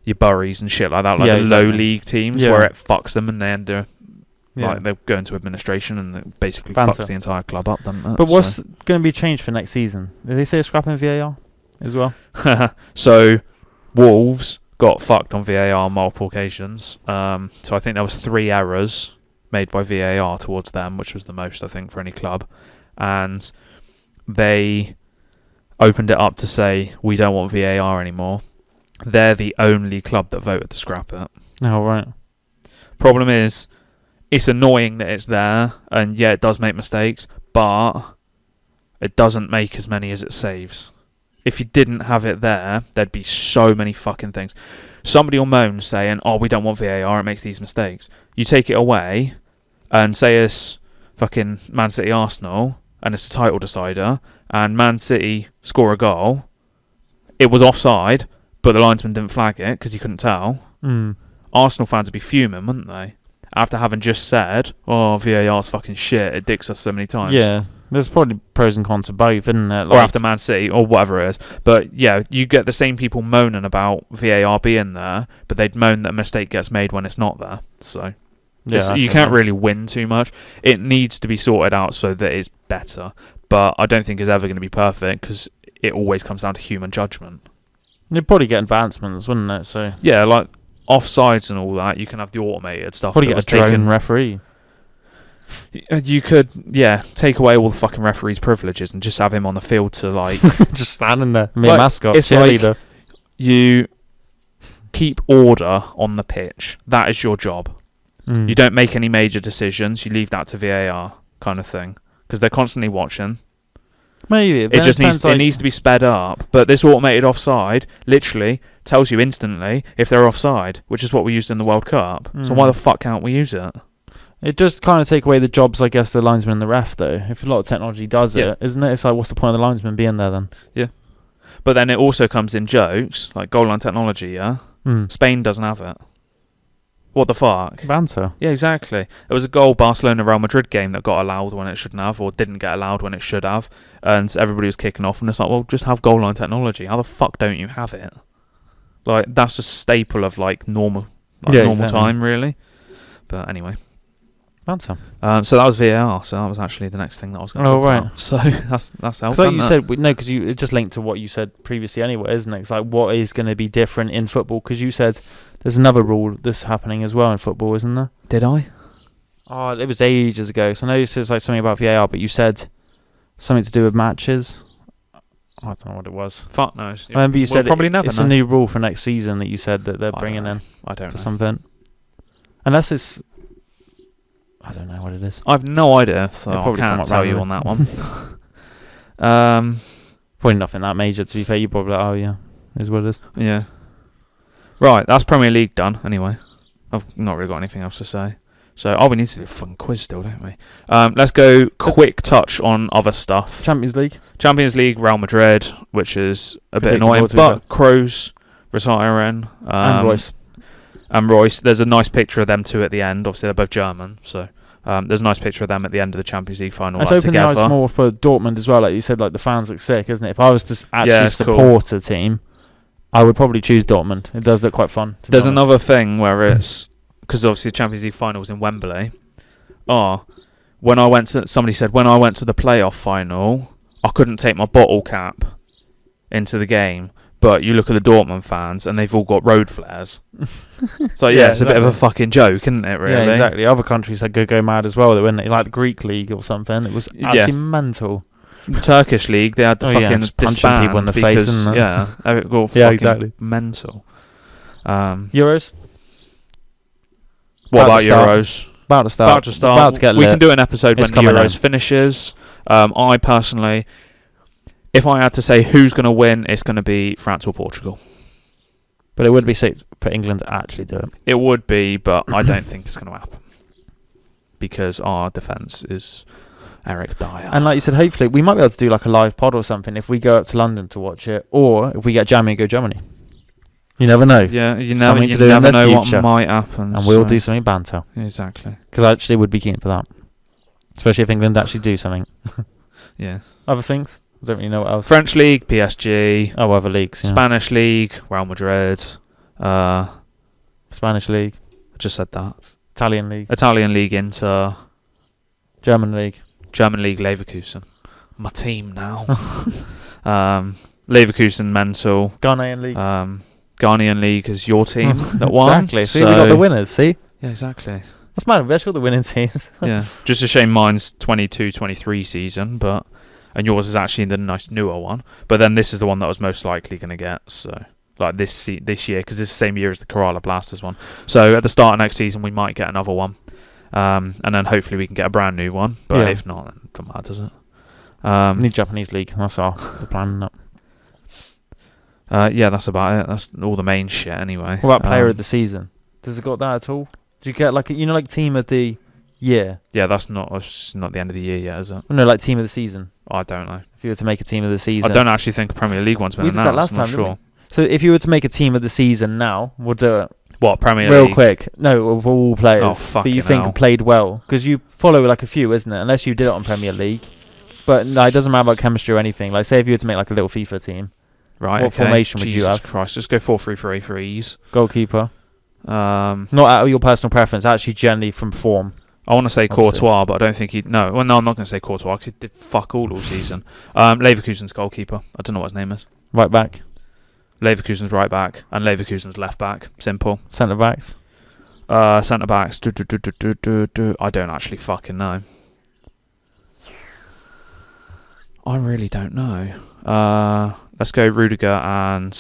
your Buries and shit like that, like the low league teams where it fucks them and they end up like they go into administration and it basically fucks the entire club up, doesn't it? But what's going to be changed for next season? Did they say scrapping VAR as well? So Wolves got fucked on VAR on multiple occasions. So I think there was 3 errors made by VAR towards them, which was the most I think for any club, and they opened it up to say we don't want VAR anymore. They're the only club that voted to scrap it. Oh right. Problem is, it's annoying that it's there, and yeah, it does make mistakes, but it doesn't make as many as it saves. If you didn't have it there, there'd be so many fucking things. Somebody will moan saying, oh, we don't want VAR, it makes these mistakes. You take it away, and say it's fucking Man City Arsenal, and it's a title decider, and Man City score a goal, it was offside, but the linesman didn't flag it because he couldn't tell. Arsenal fans would be fuming, wouldn't they? After having just said, "Oh, VAR's fucking shit. It dicks us so many times." Yeah, there's probably pros and cons to both, isn't there? Or after Man City, or whatever it is. But yeah, you get the same people moaning about VAR being there, but they'd moan that a mistake gets made when it's not there. So you can't really win too much. It needs to be sorted out so that it's better. But I don't think it's ever going to be perfect because it always comes down to human judgment. You'd probably get advancements, wouldn't it? So yeah, like offsides and all that, you can have the automated stuff. Probably get a drone referee. You could, take away all the fucking referee's privileges and just have him on the field to like just standing there, me a mascot, it's cheerleader. Like you keep order on the pitch. That is your job. You don't make any major decisions. You leave that to VAR, kind of thing, because they're constantly watching. Maybe it just needs to be sped up. But this automated offside literally tells you instantly if they're offside, which is what we used in the World Cup. So why the fuck can't we use it? It just kind of take away the jobs, I guess, the linesman and the ref, though. If a lot of technology does it, isn't it? It's like, what's the point of the linesman being there then? Yeah. But then it also comes in jokes, like goal line technology, yeah? Spain doesn't have it. What the fuck? Banter. Yeah, exactly. There was a goal Barcelona-Real Madrid game that got allowed when it shouldn't have, or didn't get allowed when it should have, and everybody was kicking off, and it's like, well, just have goal line technology. How the fuck don't you have it? Like, that's a staple of, like, normal time, really. But anyway. Banter. So that was VAR, so that was actually the next thing that I was going to talk about. So that's helpful. So you said, because it just linked to what you said previously anyway, isn't it? It's like, what is going to be different in football? Because you said there's another rule that's happening as well in football, isn't there? Did I? Oh, it was ages ago. So I know you said like something about VAR, but you said something to do with matches. I don't know what it was. Fuck knows. I remember you said probably never it's a new rule for next season that you said that they're bringing in. I don't know. Something. Unless it's... I don't know what it is. I've no idea, so I can't tell you on that one. Probably nothing that major, to be fair. You're probably like, oh yeah, is what it is. Yeah. Right, that's Premier League done, anyway. I've not really got anything else to say. So, we need to do a fucking quiz still, don't we? Let's go quick touch on other stuff. Champions League, Real Madrid, which is a bit annoying, but Kroos retiring. And Royce, there's a nice picture of them two at the end. Obviously, they're both German, so there's a nice picture of them at the end of the Champions League final. I was hoping that was more for Dortmund as well. Like you said, like the fans look sick, isn't it? If I was to actually support a team, I would probably choose Dortmund. It does look quite fun. There's another thing where it's... Because obviously the Champions League final was in Wembley. Somebody said, when I went to the playoff final, I couldn't take my bottle cap into the game. But you look at the Dortmund fans, and they've all got road flares. So it's a bit of a fucking joke, isn't it, really? Yeah, exactly. Other countries had go mad as well, wouldn't it? Like the Greek league or something. It was absolutely mental. The Turkish league, they had the fucking punching people in the face, isn't it? It got fucking exactly. mental. Euros? What about Euros? About to start. About to get lit. We can do an episode when the Euros finishes. I personally... If I had to say who's going to win, it's going to be France or Portugal. But it would be safe for England to actually do it. It would be, but I don't think it's going to happen. Because our defence is Eric Dyer. And like you said, hopefully we might be able to do like a live pod or something if we go up to London to watch it. Or if we get Jamie and go Germany. You never know. Yeah, you never know what might happen. And we'll do something banter. Exactly. Because I actually would be keen for that. Especially if England actually do something. Yeah. Other things? I don't really know what else. French League, PSG. Oh, other leagues. Yeah. Spanish League, Real Madrid. Spanish League. I just said that. Italian League, Inter. German League, Leverkusen. My team now. Leverkusen, mental. Ghanaian League. Ghanaian League is your team that won. Exactly. See, we got the winners. See. Yeah, exactly. That's mad. We've actually got the winning teams. Yeah. Just a shame mine's 22-23 season, but. And yours is actually the nice newer one. But then this is the one that I was most likely going to get. So, like this year, because it's the same year as the Kerala Blasters one. So, at the start of next season, we might get another one. And then hopefully we can get a brand new one. But if not, then it doesn't matter, does it? Need Japanese League. That's all. We're planning that. That's about it. That's all the main shit anyway. What about Player of the Season? Does it got that at all? Do you get like like Team of the year? Yeah, that's not the end of the year yet, is it? No, like team of the season. I don't know. If you were to make a team of the season. I don't actually think a Premier League one's been We did that announced. last I'm time, not didn't sure. So if you were to make a team of the season now, we'll do it What, Premier real League? quick. No, of all players that you fucking think hell. played well. Because you follow like a few, isn't it? Unless you did it on Premier League. But no, it doesn't matter about chemistry or anything. Like, say if you were to make like a little FIFA team. Right, What okay. formation would you Jesus have? Christ, just go 4-3-3 for ease. Goalkeeper. I Not out of your personal preference, actually generally from form. want to say Obviously. Courtois, but I don't think he'd... No, well, no, I'm not going to say Courtois because he did fuck all season. Leverkusen's goalkeeper. I don't know what his name is. Right back. Leverkusen's right back and Leverkusen's left back. Simple. Centre backs. Centre backs. I don't actually fucking know. I really don't know. Let's go Rudiger and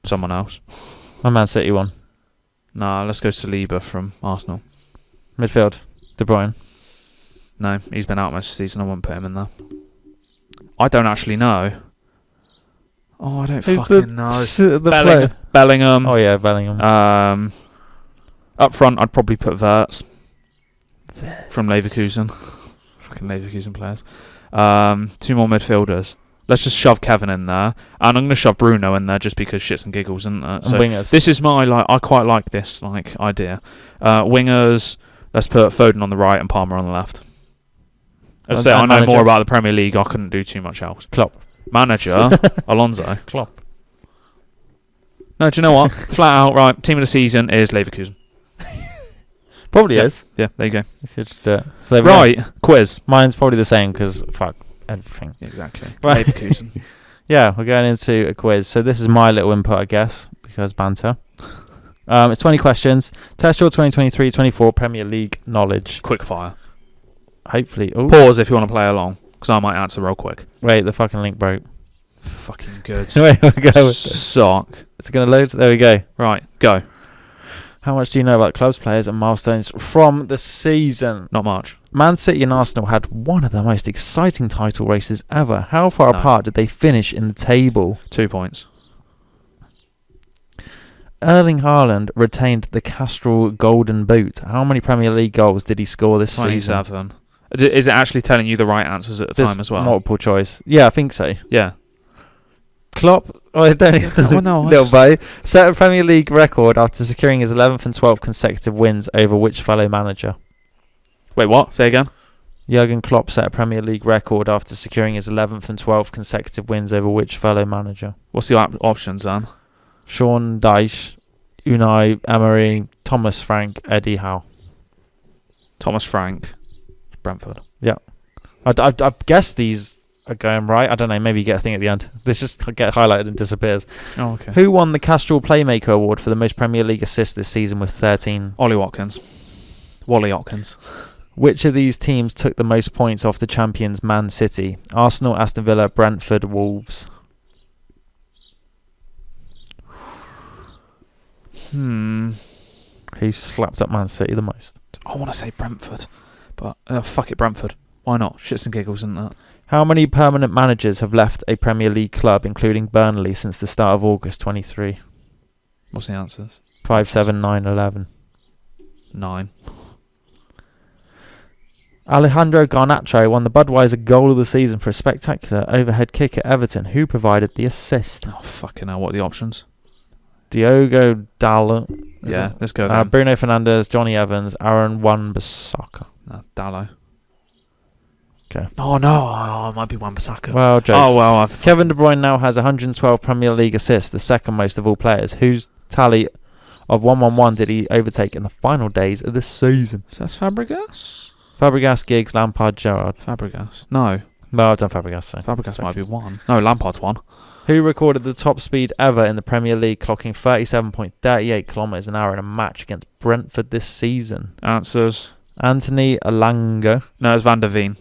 someone else. My Man City one. Nah, let's go Saliba from Arsenal. Midfield. De Bruyne. No, he's been out most of the season. I won't put him in there. I don't actually know. Oh, I don't fucking know. The player? Bellingham. Oh yeah, Bellingham. Up front, I'd probably put Wirtz from Leverkusen. Fucking Leverkusen players. 2 more midfielders. Let's just shove Kevin in there, and I'm going to shove Bruno in there just because shits and giggles, isn't it? And So wingers. this is my I quite like this idea. Wingers. Let's put Foden on the right and Palmer on the left. As I say, I know manager? more about the Premier League. I couldn't do too much else. Klopp. Manager Alonso. Klopp. No, do you know what? Flat out, right. Team of the season is Leverkusen. Probably Yeah. is. Yeah, there you go. You should just do it. So there we Right, go. quiz. Mine's probably the same because fuck everything. Exactly. Right. Leverkusen. Yeah, we're going into a quiz. So this is my little input, I guess, because banter. It's 20 questions. Test your 2023-24 Premier League knowledge. Quick fire. Hopefully. Oh, Pause if you want to play along, because I might answer real quick. wait, the fucking link broke. Fucking good. Wait, we'll go with it. Sock. It's going to load. There we go. Right, go. How much do you know about clubs, players, and milestones from the season? Not much. Man City and Arsenal had one of the most exciting title races ever. How far No. apart did they finish in the table? 2 points. Erling Haaland retained the Castrol Golden Boot. How many Premier League goals did he score this season? 27. Is it actually telling you the right answers at the Just time as well? multiple choice. Yeah, I think so. Yeah. Klopp, oh, I don't Oh, no, I little boy, set a Premier League record after securing his 11th and 12th consecutive wins over which fellow manager? Wait, what? Say again? Jurgen Klopp set a Premier League record after securing his 11th and 12th consecutive wins over which fellow manager? What's the options, then? Sean Dyche, Unai Emery, Thomas Frank, Eddie Howe. Thomas Frank. Brentford. I guess these are going right. I don't know. Maybe you get a thing at the end. This just get highlighted and disappears. Oh, okay. Who won the Castrol Playmaker Award for the most Premier League assists this season with 13? Ollie Watkins. Wally Watkins. Which of these teams took the most points off the champions Man City? Arsenal, Aston Villa, Brentford, Wolves. Who slapped up Man City the most? I want to say Brentford, but fuck it, Brentford. Why not? Shits and giggles, isn't that? How many permanent managers have left a Premier League club, including Burnley, since the start of August 23? What's the answers? 5, 7, 9, 11. 9. Alejandro Garnacho won the Budweiser goal of the season for a spectacular overhead kick at Everton. Who provided the assist? Oh, fucking hell. What are the options? Diogo Dalot. Yeah, let's go then. Bruno Fernandes, Johnny Evans, Aaron Wan-Bissaka. No, Dallo. Okay. Oh, no. Oh, it might be Wan-Bissaka. Well, jokes. Oh, well. Kevin De Bruyne now has 112 Premier League assists, the second most of all players. Whose tally of 111 did he overtake in the final days of the season? So that's Fabregas? Fabregas, Giggs, Lampard, Gerrard. Fabregas. No. No, I've done Fabregas. So. Fabregas might be 1. No, Lampard's 1. Who recorded the top speed ever in the Premier League, clocking 37.38 kilometres an hour in a match against Brentford this season? Answers. Anthony Alanga, No, it's Van der Veen.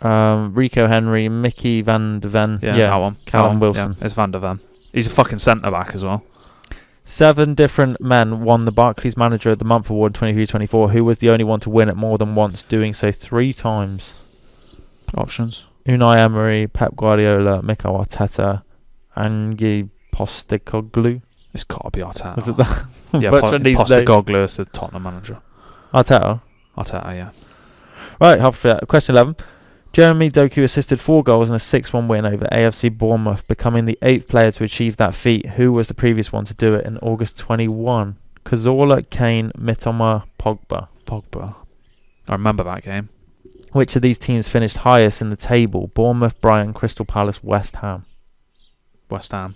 Rico Henry, Mickey Van de Ven. Yeah, that one. Callum That one. Wilson. Yeah, it's Van der Ven. He's a fucking centre-back as well. 7 different men won the Barclays Manager of the Month Award 23-24. Who was the only one to win it more than once, doing so 3 times? Options. Unai Emery, Pep Guardiola, Mikel Arteta, Ange Postecoglou. It's got to be Arteta. Was it that? Yeah, Postecoglou is the Tottenham manager. Arteta. Arteta, yeah. Right, question 11. Jeremy Doku assisted 4 goals in a 6-1 win over AFC Bournemouth, becoming the 8th player to achieve that feat. Who was the previous one to do it in August 21? Cazorla, Kane, Mitoma, Pogba. I remember that game. Which of these teams finished highest in the table? Bournemouth, Brighton, Crystal Palace, West Ham. West Ham.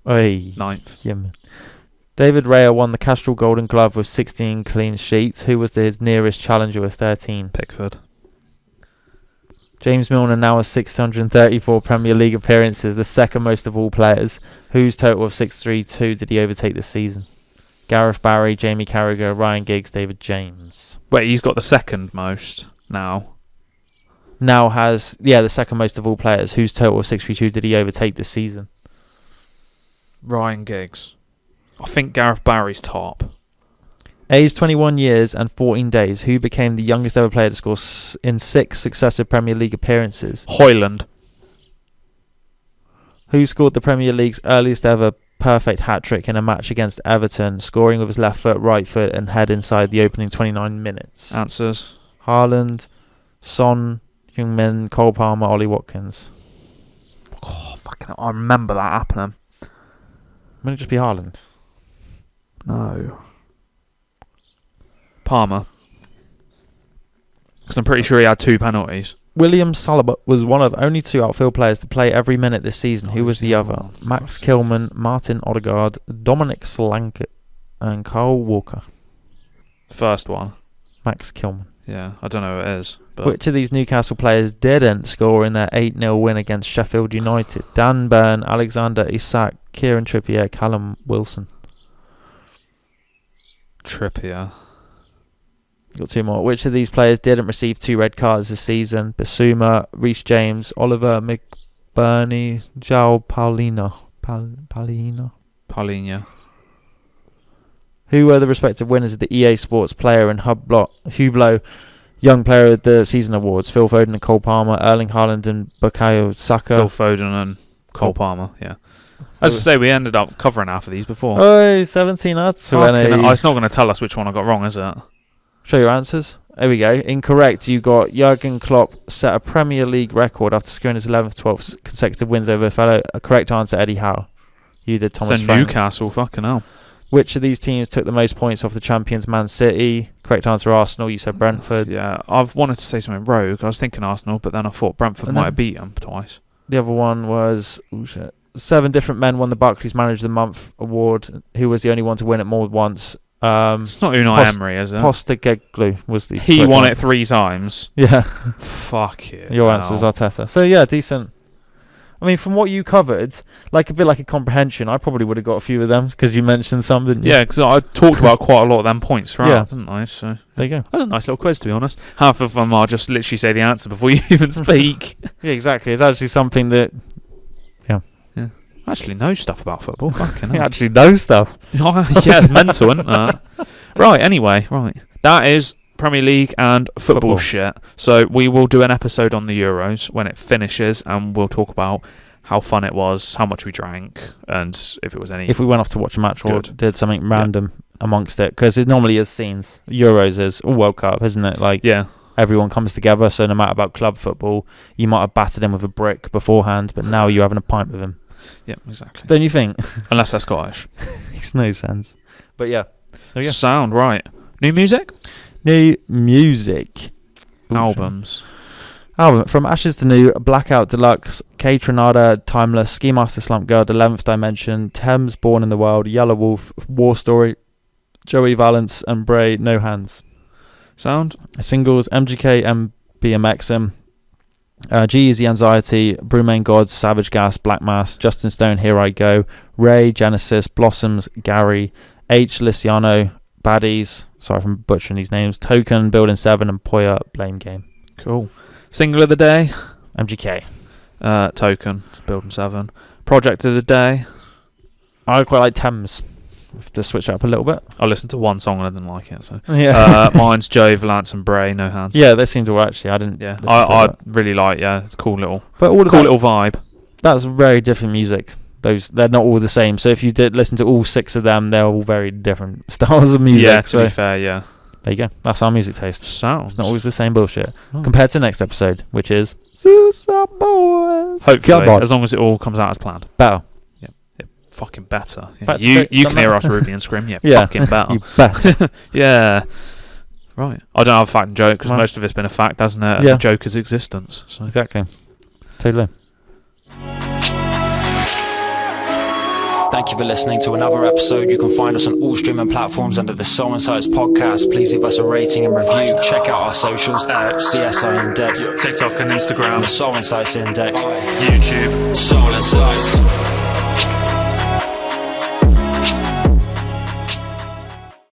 Oy. 9th. Yeah, man. David Raya won the Castrol Golden Glove with 16 clean sheets. Who was his nearest challenger with 13? Pickford. James Milner now has 634 Premier League appearances, the second most of all players. Whose total of 632 did he overtake this season? Gareth Barry, Jamie Carragher, Ryan Giggs, David James. Wait, he's got the second most now. Now has, the second most of all players. Whose total of 632 did he overtake this season? Ryan Giggs. I think Gareth Barry's top. Aged 21 years and 14 days, who became the youngest ever player to score in 6 successive Premier League appearances? Højlund. Who scored the Premier League's earliest ever perfect hat-trick in a match against Everton, scoring with his left foot, right foot and head inside the opening 29 minutes? Answers. Haaland, Son, Heung-min, Cole Palmer, Ollie Watkins. Oh, fucking hell. I remember that happening. Wouldn't it just be Haaland? No. Palmer. Because I'm pretty sure he had 2 penalties. William Saliba was one of only 2 outfield players to play every minute this season. Who was the other? Max Kilman, Martin Odegaard, Dominic Solanke, and Kyle Walker. First one. Max Kilman. Yeah, I don't know who it is. But Which of these Newcastle players didn't score in their 8-0 win against Sheffield United? Dan Burn, Alexander Isak, Kieran Trippier, Callum Wilson. Trippier. Got 2 more. Which of these players didn't receive 2 red cards this season? Bissouma, Reece James, Oliver McBurney, João Palhinha. Who were the respective winners of the EA Sports Player and Hublot Young Player of the Season Awards? Phil Foden and Cole Palmer, Erling Haaland and Bukayo Saka. Phil Foden and Cole Palmer, yeah. As I say, we ended up covering half of these before. Oh, 17 odds. It's not going to tell us which one I got wrong, is it? Show your answers. There we go. Incorrect. You got Jurgen Klopp set a Premier League record after scoring his 11th, 12th consecutive wins over a fellow. A correct answer, Eddie Howe. You did Thomas Frank. Newcastle, fucking hell. Which of these teams took the most points off the champions Man City? Correct answer, Arsenal. You said Brentford. Yeah, I've wanted to say something rogue. I was thinking Arsenal, but then I thought Brentford might have beat them twice. The other one was... 7 different men won the Barclays Manager of the Month award. Who was the only one to win it more than once? It's not Unai Emery, is it? Postecoglou was the... He won it 3 times. Yeah. Fuck it. Your answer was Arteta. So yeah, decent. I mean, from what you covered, like a bit like a comprehension, I probably would have got a few of them because you mentioned some, didn't you? Yeah, because I talked about quite a lot of them points throughout, didn't I? So there you go. That was a nice little quiz, to be honest. Half of them are just literally say the answer before you even speak. Yeah, exactly. It's actually something that... I actually know stuff about football. Fucking hell. Actually know stuff. Yeah, it's mental, isn't it? Right, anyway, that is Premier League and football shit. So we will do an episode on the Euros when it finishes, and we'll talk about how fun it was, how much we drank, and if it was any... If we went off to watch a match or did something random amongst it. Because it normally is scenes. Euros is all World Cup, isn't it? Like, everyone comes together, so no matter about club football, you might have battered him with a brick beforehand, but now you're having a pint with him. Yeah, exactly. Don't you think? Unless they're Scottish. Makes no sense. But yeah. There you go. Sound, right. New music? New music. Albums. Album. From Ashes to New, Blackout Deluxe, K Tronada, Timeless, Ski Master Slump Girl, 11th Dimension, Thames, Born in the Wild, Yellow Wolf, War Story, Joey Valence, and Bray, No Hands. Sound? Singles, MGK, BMXM, G-Eazy, Anxiety, Brewmain Gods, Savage Gas, Black Mass, Justin Stone, Here I Go, Ray, Genesis, Blossoms, Gary, H, Luciano, Baddies, sorry if I'm butchering these names, Token, Building 7, and Poya, Blame Game. Cool. Single of the day? MGK. Token, Building 7. Project of the day? I quite like Thames. To switch it up a little bit. I listened to one song and I didn't like it. So mine's Joey Valance and Bray, No Hands. Yeah, they seem to actually. I didn't. I really like. Yeah, it's cool little. But all little vibe. That's very different music. They're not all the same. So if you did listen to all 6 of them, they're all very different styles of music. Yeah, to be fair, yeah. There you go. That's our music taste. Sounds. It's not always the same bullshit. Oh. Compared to next episode, which is Suicide Boys. Hopefully, Come on. as long as it all comes out as planned. Better. Fucking better. Yeah. But you don't can hear know. us, Ruby, and scream. Yeah, Yeah. fucking better. You better. Yeah. Right. I don't have a fact and joke because Right. most of it's been a fact, hasn't it? Yeah. A Joker's existence. So. Exactly. Totally. Thank you for listening to another episode. You can find us on all streaming platforms under the Soul Insights podcast. Please leave us a rating and review. Check out our socials, X, the SI Index, TikTok and Instagram, the Soul Insights Index, YouTube. Soul